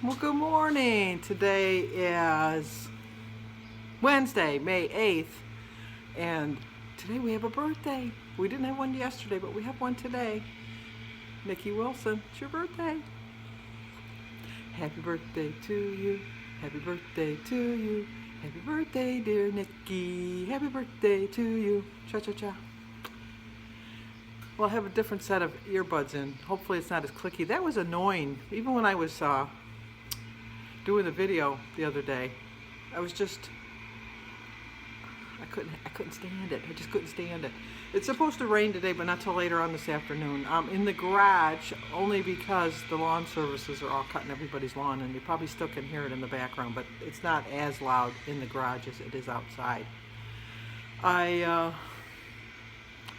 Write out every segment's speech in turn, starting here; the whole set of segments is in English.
Well, good morning. Today is Wednesday, May 8th, and today we have a birthday. We didn't have one yesterday, but we have one today. Nikki Wilson, it's your birthday. Happy birthday to you. Happy birthday to you. Happy birthday, dear Nikki. Happy birthday to you. Cha-cha-cha. Well, I have a different set of earbuds in. Hopefully it's not as clicky. That was annoying. Even when I was doing the video the other day, I couldn't stand it. I just couldn't stand it. It's supposed to rain today, but not till later on this afternoon. I'm in the garage only because the lawn services are all cutting everybody's lawn, and you probably still can hear it in the background, but it's not as loud in the garage as it is outside. I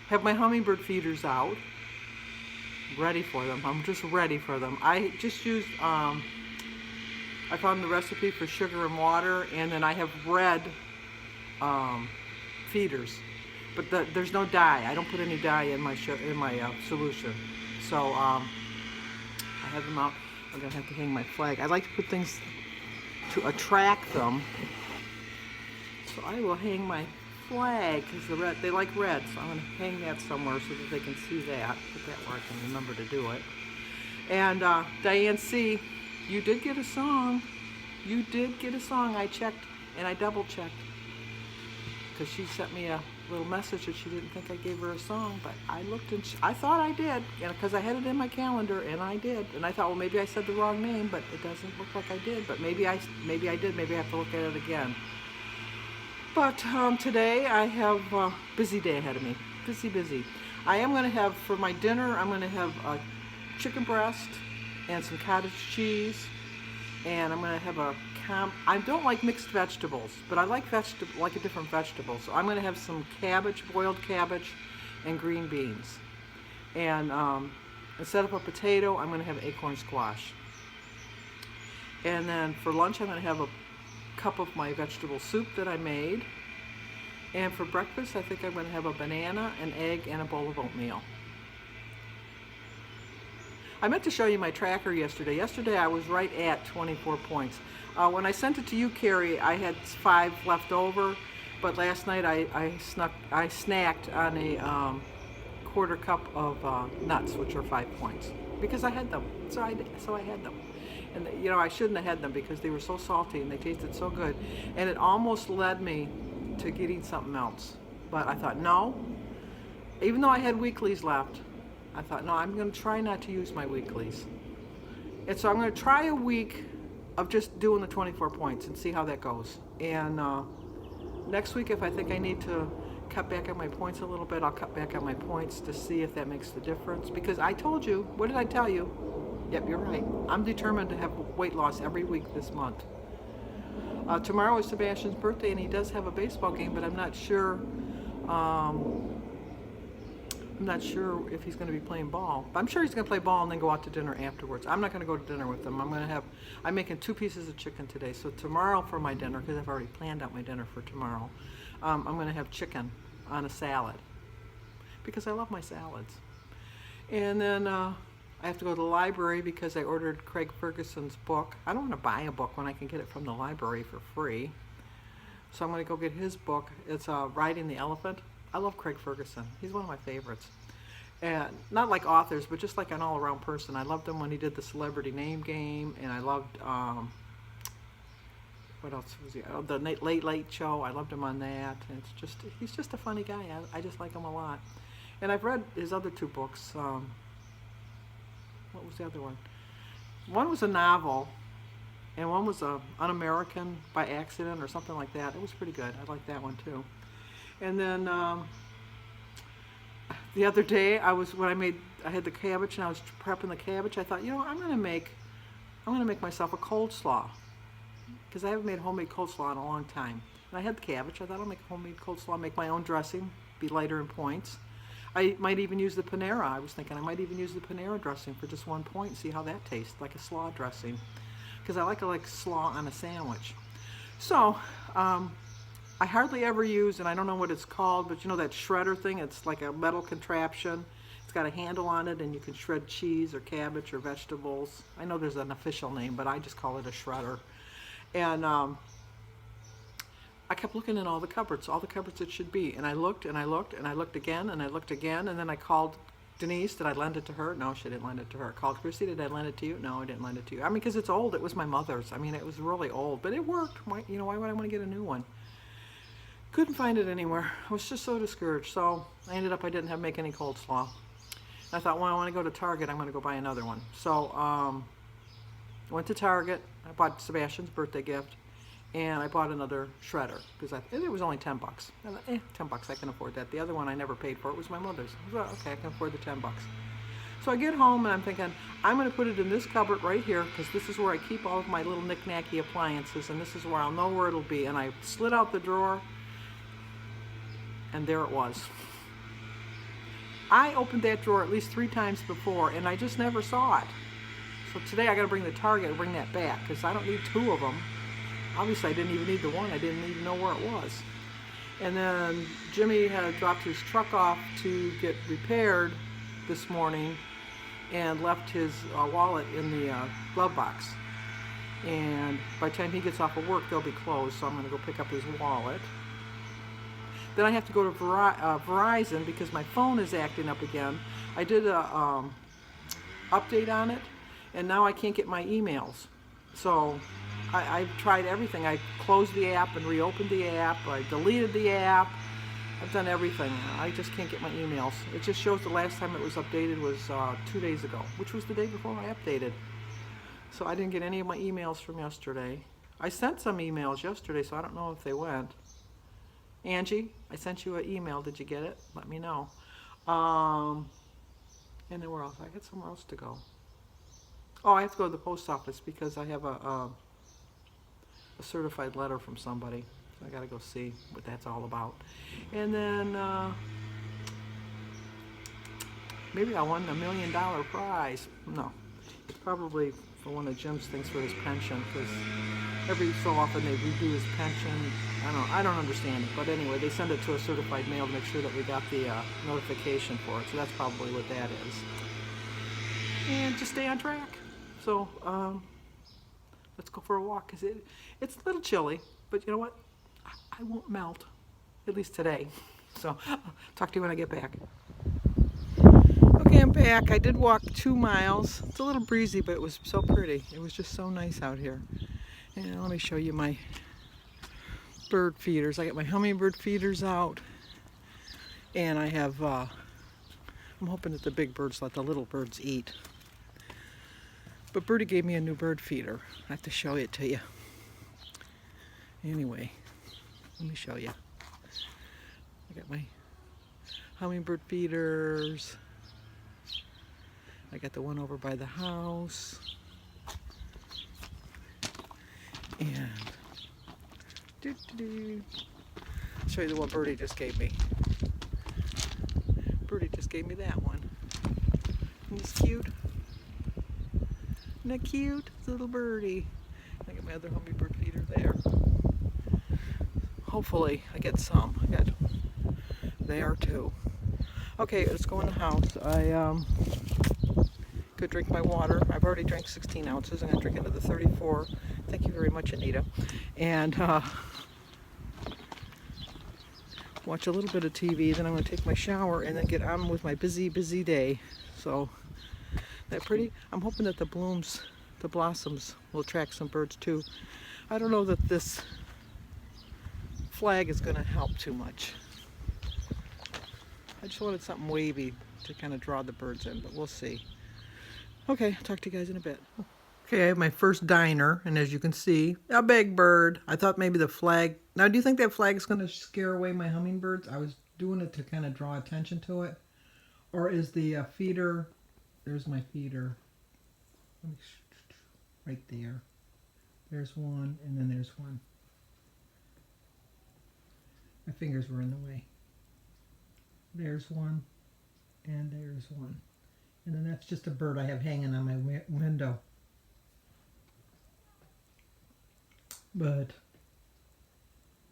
have my hummingbird feeders out, ready for them. I'm just ready for them. I just used, I found the recipe for sugar and water, and then I have red feeders, but there's no dye. I don't put any dye in my solution. So I have them out. I'm gonna have to hang my flag. I like to put things to attract them, so I will hang my flag because they like red. So I'm gonna hang that somewhere so that they can see that. Put that where I can remember to do it. And Diane C., you did get a song. You did get a song. I checked and I double checked because she sent me a little message that she didn't think I gave her a song, but I looked and I thought I did, because I had it in my calendar, and I did. And I thought, well, maybe I said the wrong name, but it doesn't look like I did. But maybe I did. Maybe I have to look at it again. But today I have a busy day ahead of me. Busy. I am going to have, for my dinner, I'm going to have a chicken breast and some cottage cheese, and I'm going to have I don't like mixed vegetables, but I like a different vegetable. So I'm going to have some cabbage, boiled cabbage, and green beans. And instead of a potato, I'm going to have acorn squash. And then for lunch, I'm going to have a cup of my vegetable soup that I made. And for breakfast, I think I'm going to have a banana, an egg, and a bowl of oatmeal. I meant to show you my tracker yesterday. Yesterday I was right at 24 points. When I sent it to you, Carrie, I had 5 left over, but last night I snacked on a quarter cup of nuts, which are 5 points, because I had them. So I had them. And you know, I shouldn't have had them because they were so salty and they tasted so good. And it almost led me to getting something else. But I thought, no, even though I had weeklies left, I thought, no, I'm going to try not to use my weeklies. And so I'm going to try a week of just doing the 24 points and see how that goes. And next week, if I think I need to cut back on my points a little bit, I'll cut back on my points to see if that makes the difference. Because I told you, what did I tell you? Yep, you're right. I'm determined to have weight loss every week this month. Tomorrow is Sebastian's birthday, and he does have a baseball game, but I'm not sure. I'm not sure if he's going to be playing ball. But I'm sure he's going to play ball and then go out to dinner afterwards. I'm not going to go to dinner with him. I'm making 2 pieces of chicken today. So tomorrow for my dinner, because I've already planned out my dinner for tomorrow, I'm going to have chicken on a salad because I love my salads. And then I have to go to the library because I ordered Craig Ferguson's book. I don't want to buy a book when I can get it from the library for free. So I'm going to go get his book. It's Riding the Elephant. I love Craig Ferguson. He's one of my favorites. And not like authors, but just like an all-around person. I loved him when he did the Celebrity Name Game, and I loved, what else was he? Oh, the Late Show. I loved him on that. And he's just a funny guy. I just like him a lot. And I've read his other 2 books. What was the other one? One was a novel, and one was Un-American by Accident or something like that. It was pretty good. I liked that one too. And then the other day, I had the cabbage and I was prepping the cabbage. I thought, you know, I'm gonna make myself a coleslaw, because I haven't made homemade coleslaw in a long time. And I had the cabbage. I thought I'll make a homemade coleslaw, make my own dressing, be lighter in points. I might even use the Panera. I was thinking I might even use the Panera dressing for just 1 point, see how that tastes, like a slaw dressing, because I like slaw on a sandwich. So I hardly ever use, and I don't know what it's called, but you know that shredder thing? It's like a metal contraption. It's got a handle on it, and you can shred cheese or cabbage or vegetables. I know there's an official name, but I just call it a shredder. And I kept looking in all the cupboards it should be. And I looked and I looked and I looked again and I looked again. And then I called Denise. Did I lend it to her? No, she didn't lend it to her. I called Chrissy. Did I lend it to you? No, I didn't lend it to you. I mean, because it's old. It was my mother's. I mean, it was really old, but it worked. Why would I want to get a new one? Couldn't find it anywhere. I was just so discouraged. So I ended up, I didn't have make any coleslaw. I thought, well, I want to go to Target. I'm going to go buy another one. So I went to Target. I bought Sebastian's birthday gift, and I bought another shredder because it was only $10. I thought, $10, I can afford that. The other one I never paid for. It was my mother's. I thought, okay, I can afford the $10. So I get home and I'm thinking, I'm going to put it in this cupboard right here because this is where I keep all of my little knick-knacky appliances, and this is where I'll know where it'll be. And I slid out the drawer, and there it was. I opened that drawer at least 3 times before, and I just never saw it. So today I got to bring the Target and bring that back because I don't need 2 of them. Obviously, I didn't even need the one. I didn't even know where it was. And then Jimmy had dropped his truck off to get repaired this morning and left his wallet in the glove box. And by the time he gets off of work, they'll be closed, so I'm going to go pick up his wallet. Then I have to go to Verizon because my phone is acting up again. I did a update on it, and now I can't get my emails. So I've tried everything. I closed the app and reopened the app. I deleted the app. I've done everything. I just can't get my emails. It just shows the last time it was updated was 2 days ago, which was the day before I updated. So I didn't get any of my emails from yesterday. I sent some emails yesterday, so I don't know if they went. Angie, I sent you an email. Did you get it? Let me know. And then where else? I got somewhere else to go. Oh, I have to go to the post office because I have a certified letter from somebody. So I got to go see what that's all about. And then maybe I won $1 million prize. No, it's probably for one of Jim's things for his pension because every so often they redo his pension. I don't understand it, but anyway, they send it to a certified mail to make sure that we got the notification for it. So that's probably what that is. And just stay on track. So let's go for a walk because it's a little chilly, but you know what? I won't melt, at least today. So I'll talk to you when I get back. Okay, I'm back. I did walk 2 miles. It's a little breezy, but it was so pretty. It was just so nice out here. And let me show you my bird feeders. I got my hummingbird feeders out, and I have I'm hoping that the big birds let the little birds eat. But Birdie gave me a new bird feeder. I have to show it to you. Anyway, let me show you. I got my hummingbird feeders. I got the one over by the house. And I'll show you the one Birdie just gave me. Birdie just gave me that one. Isn't this cute? Isn't that cute? Little birdie. I got my other hummingbird feeder there. Hopefully I get some. I got there too. Okay, let's go in the house. I could drink my water. I've already drank 16 ounces. I'm going to drink another 34. Thank you very much, Anita. And watch a little bit of TV. Then I'm going to take my shower and then get on with my busy day. So, that pretty? I'm hoping that the blossoms will attract some birds too. I don't know that this flag is going to help too much. I just wanted something wavy to kind of draw the birds in, but we'll see. Okay, I'll talk to you guys in a bit. Okay, I have my first diner, and as you can see, a big bird. I thought maybe the flag... Now, do you think that flag is going to scare away my hummingbirds? I was doing it to kind of draw attention to it. Or is the feeder... There's my feeder. Right there. There's one, and then there's one. My fingers were in the way. There's one, and there's one. And then that's just a bird I have hanging on my window. But,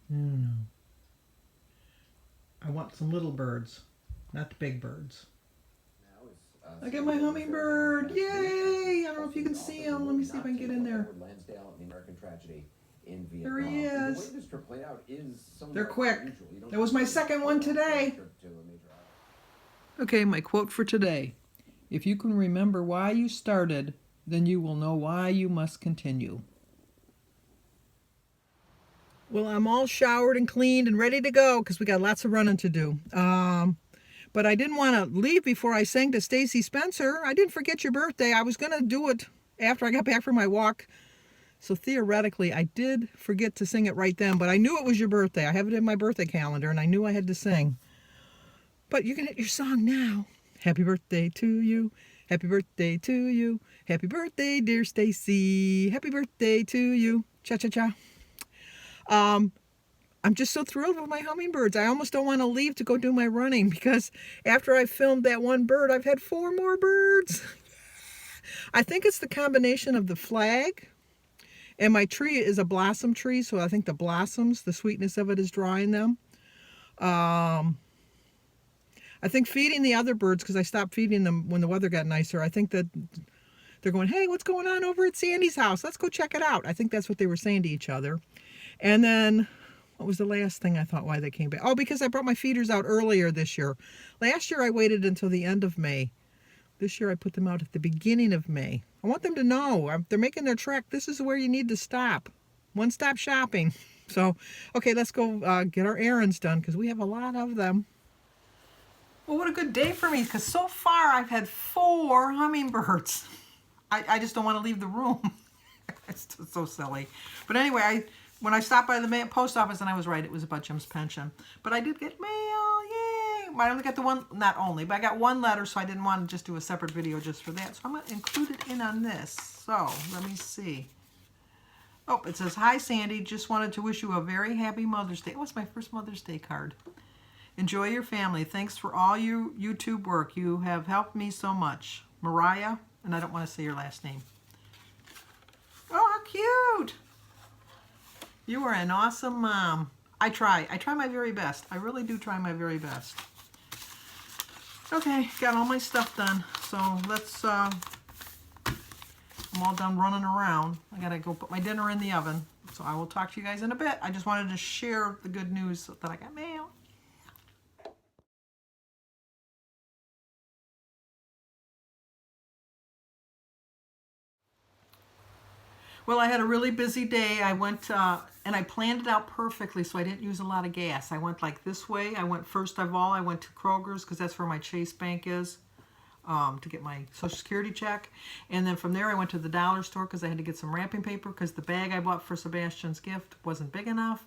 I don't know. I want some little birds, not the big birds. I got my hummingbird. Yay! I don't know if you can see him. Let me see if I can get in there. There he is. They're quick. That was my second one today. Okay, my quote for today. If you can remember why you started, then you will know why you must continue. Well, I'm all showered and cleaned and ready to go because we got lots of running to do. But I didn't want to leave before I sang to Stacy Spencer. I didn't forget your birthday. I was going to do it after I got back from my walk. So theoretically, I did forget to sing it right then, but I knew it was your birthday. I have it in my birthday calendar, and I knew I had to sing. But you can hit your song now. Happy birthday to you. Happy birthday to you. Happy birthday, dear Stacy. Happy birthday to you. Cha-cha-cha. I'm just so thrilled with my hummingbirds. I almost don't want to leave to go do my running because after I filmed that one bird, I've had 4 more birds. I think it's the combination of the flag, and my tree is a blossom tree, so I think the blossoms, the sweetness of it is drawing them. I think feeding the other birds, because I stopped feeding them when the weather got nicer, I think that they're going, hey, what's going on over at Sandy's house? Let's go check it out. I think that's what they were saying to each other. And then, what was the last thing I thought why they came back? Oh, because I brought my feeders out earlier this year. Last year I waited until the end of May. This year I put them out at the beginning of May. I want them to know they're making their trek. This is where you need to stop. One-stop shopping. So, okay, let's go get our errands done because we have a lot of them. Well, what a good day for me because so far I've had 4 hummingbirds. I just don't want to leave the room. It's so silly. But anyway, when I stopped by the post office, and I was right, it was about Jim's pension. But I did get mail, yay! I only got the one, not only, but I got 1 letter, so I didn't want to just do a separate video just for that. So I'm going to include it in on this. So, let me see. Oh, it says, hi, Sandy. Just wanted to wish you a very happy Mother's Day. It was my first Mother's Day card. Enjoy your family. Thanks for all your YouTube work. You have helped me so much. Mariah, and I don't want to say your last name. Oh, how cute! You are an awesome mom. I try my very best. I really do try my very best. Okay, got all my stuff done. So let's, I'm all done running around. I gotta go put my dinner in the oven. So I will talk to you guys in a bit. I just wanted to share the good news that I got mail. Well, I had a really busy day. I went, and I planned it out perfectly so I didn't use a lot of gas. I went like this way. I went first of all, I went to Kroger's because that's where my Chase Bank is to get my Social Security check. And then from there I went to the dollar store because I had to get some wrapping paper because the bag I bought for Sebastian's gift wasn't big enough.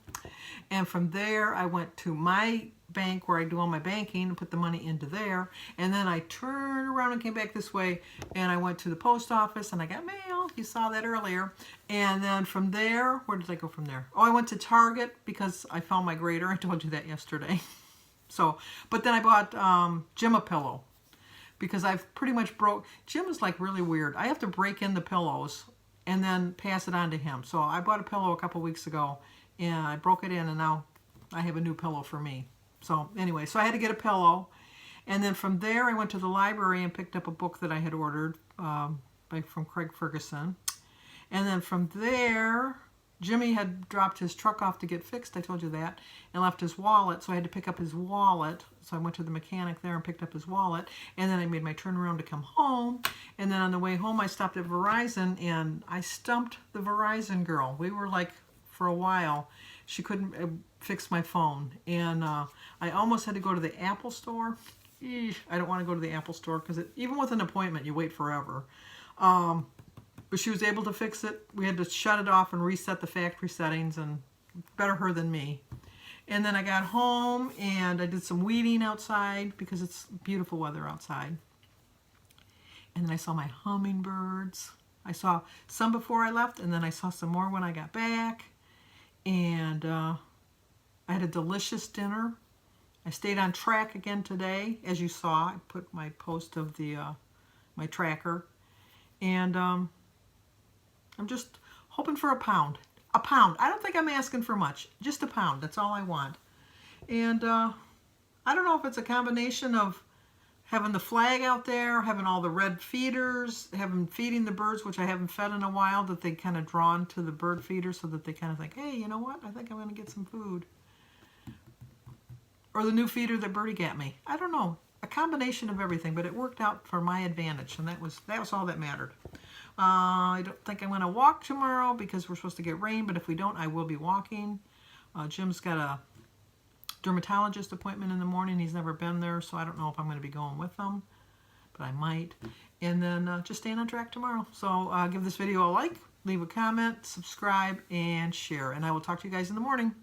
And from there I went to my bank where I do all my banking and put the money into there. And then I turned around and came back this way and I went to the post office and I got mail. You saw that earlier. And then from there, where did I go from there? Oh, I went to Target because I found my grater. I told you that yesterday. So, but then I bought Jim a pillow because I've pretty much broke. Jim is like really weird. I have to break in the pillows and then pass it on to him. So I bought a pillow a couple weeks ago and I broke it in and now I have a new pillow for me. So anyway, so I had to get a pillow. And then from there, I went to the library and picked up a book that I had ordered from Craig Ferguson. And then from there, Jimmy had dropped his truck off to get fixed, I told you that, and left his wallet, so I had to pick up his wallet. So I went to the mechanic there and picked up his wallet, and then I made my turnaround to come home. And then on the way home, I stopped at Verizon, and I stumped the Verizon girl. We were like, for a while, she couldn't fix my phone. And I almost had to go to the Apple store. I don't want to go to the Apple store because even with an appointment, you wait forever. But she was able to fix it. We had to shut it off and reset the factory settings, and better her than me. And then I got home and I did some weeding outside because it's beautiful weather outside. And then I saw my hummingbirds. I saw some before I left, and then I saw some more when I got back. And I had a delicious dinner. I stayed on track again today, as you saw. I put my post of the my tracker. And I'm just hoping for a pound. A pound. I don't think I'm asking for much. Just a pound. That's all I want. And I don't know if it's a combination of having the flag out there, having all the red feeders, having feeding the birds, which I haven't fed in a while, that they kind of drawn to the bird feeder so that they kind of think, hey, you know what? I think I'm going to get some food. Or the new feeder that Birdie got me. I don't know. A combination of everything, but it worked out for my advantage, and that was all that mattered. I don't think I'm going to walk tomorrow because we're supposed to get rain, but if we don't, I will be walking. Jim's got a dermatologist appointment in the morning. He's never been there, so I don't know if I'm going to be going with him, but I might. And then just staying on track tomorrow. So give this video a like, leave a comment, subscribe, and share. And I will talk to you guys in the morning.